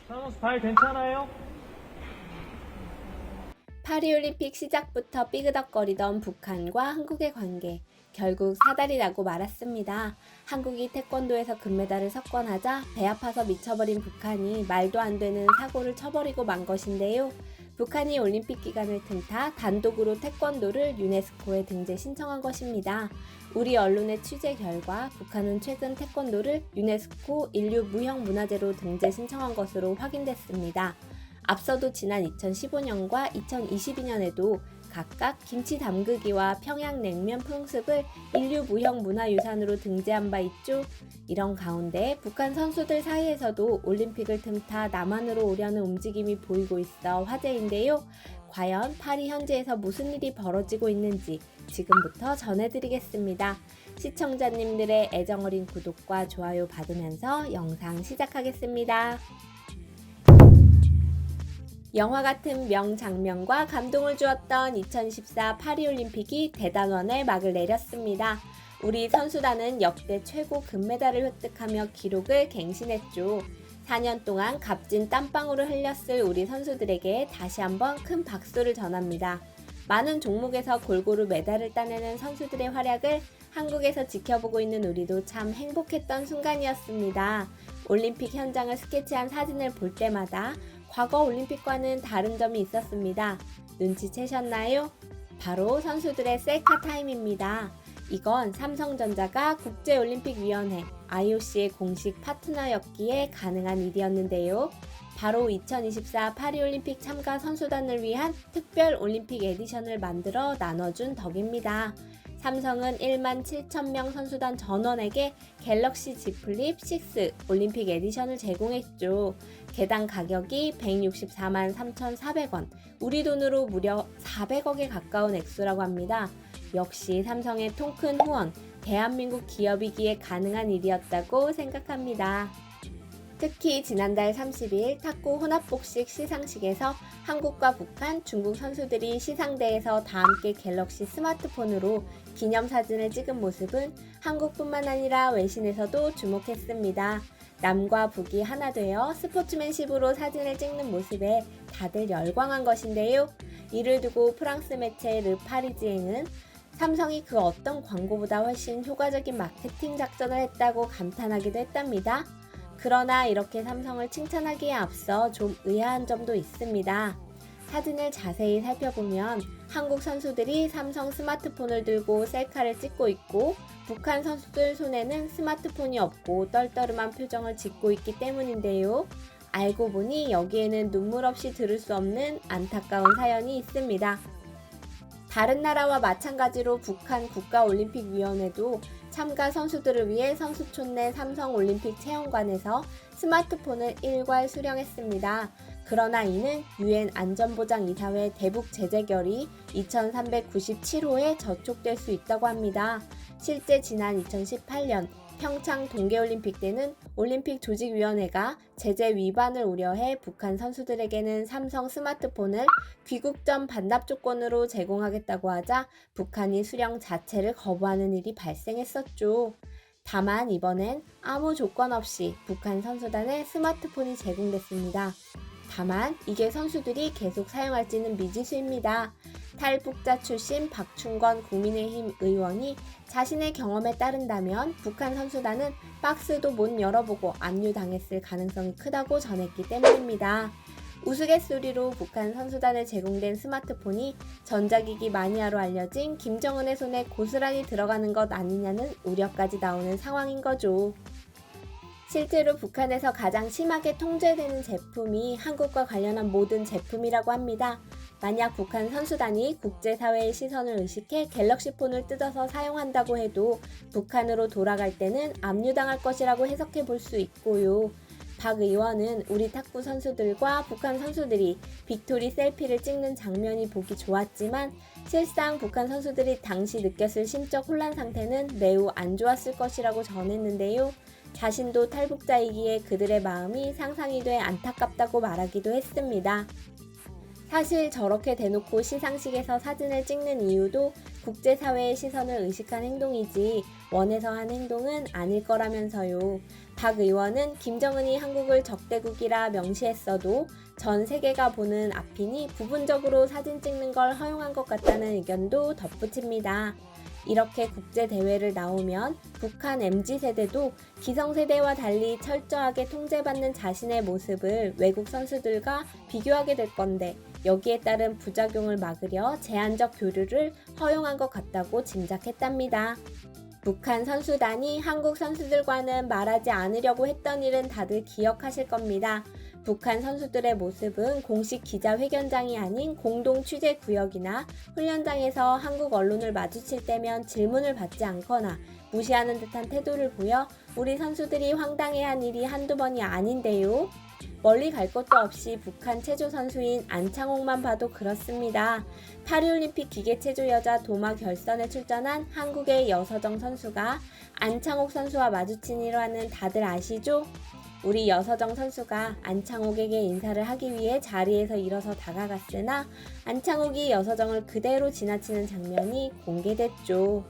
상수 발 괜찮아요? 파리올림픽 시작부터 삐그덕거리던 북한과 한국의 관계. 결국 사달이 나고 말았습니다. 한국이 태권도에서 금메달을 석권하자 배 아파서 미쳐버린 북한이 말도 안 되는 사고를 쳐버리고 만 것인데요. 북한이 올림픽 기간을 틈타 단독으로 태권도를 유네스코에 등재 신청한 것입니다. 우리 언론의 취재 결과 북한은 최근 태권도를 유네스코 인류 무형문화재로 등재 신청한 것으로 확인됐습니다. 앞서도 지난 2015년과 2022년에도 각각 김치 담그기와 평양냉면 풍습을 인류 무형문화유산으로 등재한 바 있죠. 이런 가운데 북한 선수들 사이에서도 올림픽을 틈타 남한으로 오려는 움직임이 보이고 있어 화제인데요. 과연 파리 현지에서 무슨 일이 벌어지고 있는지 지금부터 전해드리겠습니다. 시청자님들의 애정어린 구독과 좋아요 받으면서 영상 시작하겠습니다. 영화 같은 명장면과 감동을 주었던 2014 파리올림픽이 대단원의 막을 내렸습니다. 우리 선수단은 역대 최고 금메달을 획득하며 기록을 갱신했죠. 4년 동안 값진 땀방울을 흘렸을 우리 선수들에게 다시 한번 큰 박수를 전합니다. 많은 종목에서 골고루 메달을 따내는 선수들의 활약을 한국에서 지켜보고 있는 우리도 참 행복했던 순간이었습니다. 올림픽 현장을 스케치한 사진을 볼 때마다 과거 올림픽과는 다른 점이 있었습니다. 눈치채셨나요? 바로 선수들의 셀카 타임입니다. 이건 삼성전자가 국제올림픽위원회 IOC의 공식 파트너였기에 가능한 일이었는데요. 바로 2024 파리올림픽 참가 선수단을 위한 특별 올림픽 에디션을 만들어 나눠준 덕입니다. 삼성은 1만 7천명 선수단 전원에게 갤럭시 Z 플립 6 올림픽 에디션을 제공했죠. 개당 가격이 164만 3,400원, 우리 돈으로 무려 400억에 가까운 액수라고 합니다. 역시 삼성의 통큰 후원, 대한민국 기업이기에 가능한 일이었다고 생각합니다. 특히 지난달 30일 탁구 혼합복식 시상식에서 한국과 북한, 중국 선수들이 시상대에서 다 함께 갤럭시 스마트폰으로 기념사진을 찍은 모습은 한국뿐만 아니라 외신에서도 주목했습니다. 남과 북이 하나 되어 스포츠맨십으로 사진을 찍는 모습에 다들 열광한 것인데요. 이를 두고 프랑스 매체 르 파리지앵은 삼성이 그 어떤 광고보다 훨씬 효과적인 마케팅 작전을 했다고 감탄하기도 했답니다. 그러나 이렇게 삼성을 칭찬하기에 앞서 좀 의아한 점도 있습니다. 사진을 자세히 살펴보면 한국 선수들이 삼성 스마트폰을 들고 셀카를 찍고 있고 북한 선수들 손에는 스마트폰이 없고 떨떠름한 표정을 짓고 있기 때문인데요. 알고 보니 여기에는 눈물 없이 들을 수 없는 안타까운 사연이 있습니다. 다른 나라와 마찬가지로 북한 국가올림픽위원회도 참가 선수들을 위해 선수촌 내 삼성올림픽 체험관에서 스마트폰을 일괄 수령했습니다. 그러나 이는 유엔 안전보장이사회 대북 제재 결의 2397호에 저촉될 수 있다고 합니다. 실제 지난 2018년 평창 동계올림픽 때는 올림픽 조직위원회가 제재 위반을 우려해 북한 선수들에게는 삼성 스마트폰을 귀국 전 반납 조건으로 제공하겠다고 하자 북한이 수령 자체를 거부하는 일이 발생했었죠. 다만 이번엔 아무 조건 없이 북한 선수단에 스마트폰이 제공됐습니다. 다만 이게 선수들이 계속 사용할지는 미지수입니다. 탈북자 출신 박충건 국민의힘 의원이 자신의 경험에 따른다면 북한 선수단은 박스도 못 열어보고 압류당했을 가능성이 크다고 전했기 때문입니다. 우스갯소리로 북한 선수단에 제공된 스마트폰이 전자기기 마니아로 알려진 김정은의 손에 고스란히 들어가는 것 아니냐는 우려까지 나오는 상황인 거죠. 실제로 북한에서 가장 심하게 통제되는 제품이 한국과 관련한 모든 제품이라고 합니다. 만약 북한 선수단이 국제사회의 시선을 의식해 갤럭시폰을 뜯어서 사용한다고 해도 북한으로 돌아갈 때는 압류당할 것이라고 해석해 볼 수 있고요. 박 의원은 우리 탁구 선수들과 북한 선수들이 빅토리 셀피를 찍는 장면이 보기 좋았지만 실상 북한 선수들이 당시 느꼈을 심적 혼란 상태는 매우 안 좋았을 것이라고 전했는데요. 자신도 탈북자이기에 그들의 마음이 상상이 돼 안타깝다고 말하기도 했습니다. 사실 저렇게 대놓고 시상식에서 사진을 찍는 이유도 국제사회의 시선을 의식한 행동이지 원해서 한 행동은 아닐 거라면서요. 박 의원은 김정은이 한국을 적대국이라 명시했어도 전 세계가 보는 앞이니 부분적으로 사진 찍는 걸 허용한 것 같다는 의견도 덧붙입니다. 이렇게 국제대회를 나오면 북한 MZ세대도 기성세대와 달리 철저하게 통제받는 자신의 모습을 외국 선수들과 비교하게 될 건데 여기에 따른 부작용을 막으려 제한적 교류를 허용한 것 같다고 짐작했답니다. 북한 선수단이 한국 선수들과는 말하지 않으려고 했던 일은 다들 기억하실 겁니다. 북한 선수들의 모습은 공식 기자회견장이 아닌 공동 취재 구역이나 훈련장에서 한국 언론을 마주칠 때면 질문을 받지 않거나 무시하는 듯한 태도를 보여 우리 선수들이 황당해한 일이 한두 번이 아닌데요. 멀리 갈 것도 없이 북한 체조 선수인 안창홍만 봐도 그렇습니다. 파리올림픽 기계체조 여자 도마 결선에 출전한 한국의 여서정 선수가 안창옥 선수와 마주친 일화는 다들 아시죠? 우리 여서정 선수가 안창옥에게 인사를 하기 위해 자리에서 일어서 다가갔으나 안창옥이 여서정을 그대로 지나치는 장면이 공개됐죠.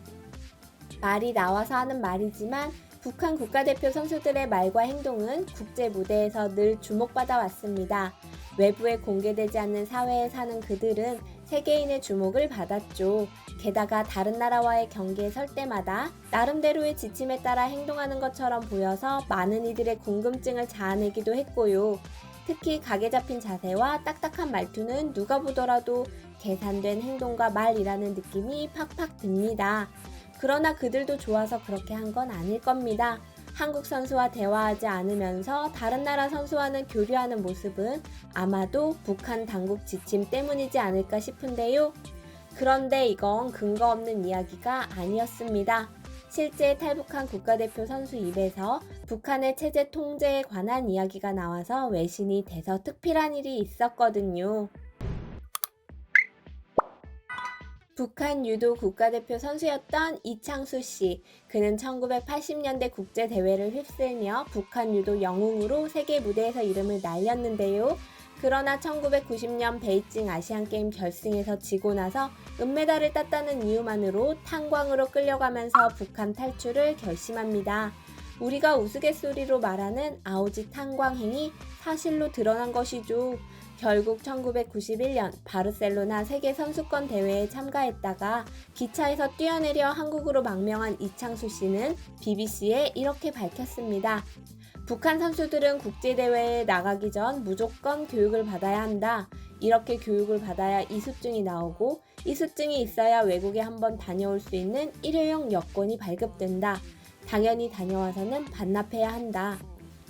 말이 나와서 하는 말이지만 북한 국가대표 선수들의 말과 행동은 국제 무대에서 늘 주목받아 왔습니다. 외부에 공개되지 않는 사회에 사는 그들은 세계인의 주목을 받았죠. 게다가 다른 나라와의 경기에 설 때마다 나름대로의 지침에 따라 행동하는 것처럼 보여서 많은 이들의 궁금증을 자아내기도 했고요. 특히 각에 잡힌 자세와 딱딱한 말투는 누가 보더라도 계산된 행동과 말이라는 느낌이 팍팍 듭니다. 그러나 그들도 좋아서 그렇게 한 건 아닐 겁니다. 한국 선수와 대화하지 않으면서 다른 나라 선수와는 교류하는 모습은 아마도 북한 당국 지침 때문이지 않을까 싶은데요. 그런데 이건 근거 없는 이야기가 아니었습니다. 실제 탈북한 국가대표 선수 입에서 북한의 체제 통제에 관한 이야기가 나와서 외신이 돼서 특필한 일이 있었거든요. 북한 유도 국가대표 선수였던 이창수 씨. 그는 1980년대 국제대회를 휩쓸며 북한 유도 영웅으로 세계 무대에서 이름을 날렸는데요. 그러나 1990년 베이징 아시안게임 결승에서 지고 나서 은메달을 땄다는 이유만으로 탄광으로 끌려가면서 북한 탈출을 결심합니다. 우리가 우스갯소리로 말하는 아오지 탄광행이 사실로 드러난 것이죠. 결국 1991년 바르셀로나 세계선수권 대회에 참가했다가 기차에서 뛰어내려 한국으로 망명한 이창수 씨는 BBC에 이렇게 밝혔습니다. 북한 선수들은 국제대회에 나가기 전 무조건 교육을 받아야 한다. 이렇게 교육을 받아야 이수증이 나오고 이수증이 있어야 외국에 한번 다녀올 수 있는 일회용 여권이 발급된다. 당연히 다녀와서는 반납해야 한다.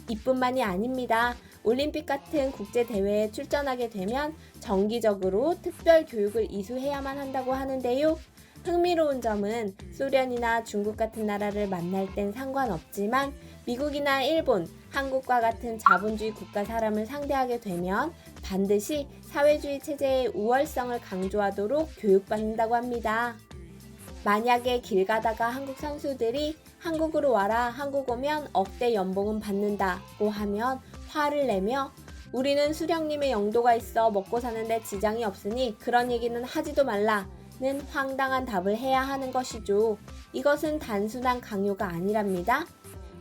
이뿐만이 아닙니다. 올림픽 같은 국제대회에 출전하게 되면 정기적으로 특별 교육을 이수해야만 한다고 하는데요. 흥미로운 점은 소련이나 중국 같은 나라를 만날 땐 상관없지만 미국이나 일본, 한국과 같은 자본주의 국가 사람을 상대하게 되면 반드시 사회주의 체제의 우월성을 강조하도록 교육받는다고 합니다. 만약에 길 가다가 한국 선수들이 한국으로 와라, 한국 오면 억대 연봉은 받는다고 하면 화를 내며 우리는 수령님의 영도가 있어 먹고 사는데 지장이 없으니 그런 얘기는 하지도 말라는 황당한 답을 해야 하는 것이죠. 이것은 단순한 강요가 아니랍니다.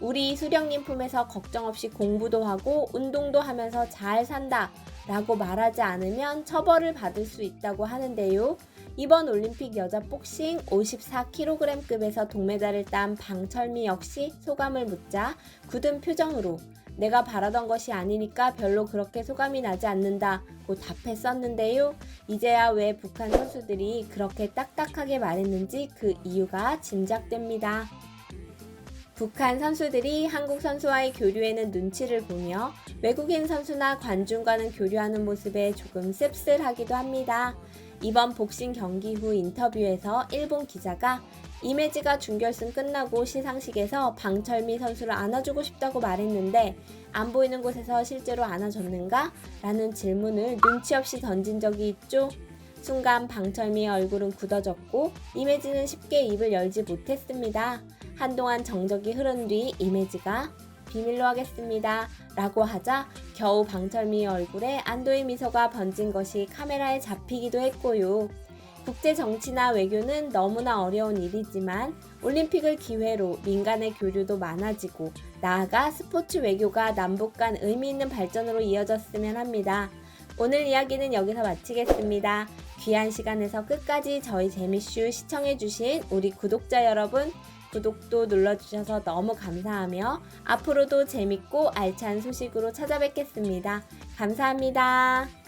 우리 수령님 품에서 걱정 없이 공부도 하고 운동도 하면서 잘 산다 라고 말하지 않으면 처벌을 받을 수 있다고 하는데요. 이번 올림픽 여자 복싱 54kg급에서 동메달을 딴 방철미 역시 소감을 묻자 굳은 표정으로 내가 바라던 것이 아니니까 별로 그렇게 소감이 나지 않는다고 답했었는데요. 이제야 왜 북한 선수들이 그렇게 딱딱하게 말했는지 그 이유가 짐작됩니다. 북한 선수들이 한국 선수와의 교류에는 눈치를 보며 외국인 선수나 관중과는 교류하는 모습에 조금 씁쓸하기도 합니다. 이번 복싱 경기 후 인터뷰에서 일본 기자가 이매지가 준결승 끝나고 시상식에서 방철미 선수를 안아주고 싶다고 말했는데 안 보이는 곳에서 실제로 안아줬는가? 라는 질문을 눈치 없이 던진 적이 있죠. 순간 방철미의 얼굴은 굳어졌고 이매지는 쉽게 입을 열지 못했습니다. 한동안 정적이 흐른 뒤 이매지가 비밀로 하겠습니다. 라고 하자 겨우 방철미의 얼굴에 안도의 미소가 번진 것이 카메라에 잡히기도 했고요. 국제 정치나 외교는 너무나 어려운 일이지만 올림픽을 기회로 민간의 교류도 많아지고 나아가 스포츠 외교가 남북 간 의미 있는 발전으로 이어졌으면 합니다. 오늘 이야기는 여기서 마치겠습니다. 귀한 시간에서 끝까지 저희 재미쇼 시청해주신 우리 구독자 여러분, 구독도 눌러주셔서 너무 감사하며 앞으로도 재밌고 알찬 소식으로 찾아뵙겠습니다. 감사합니다.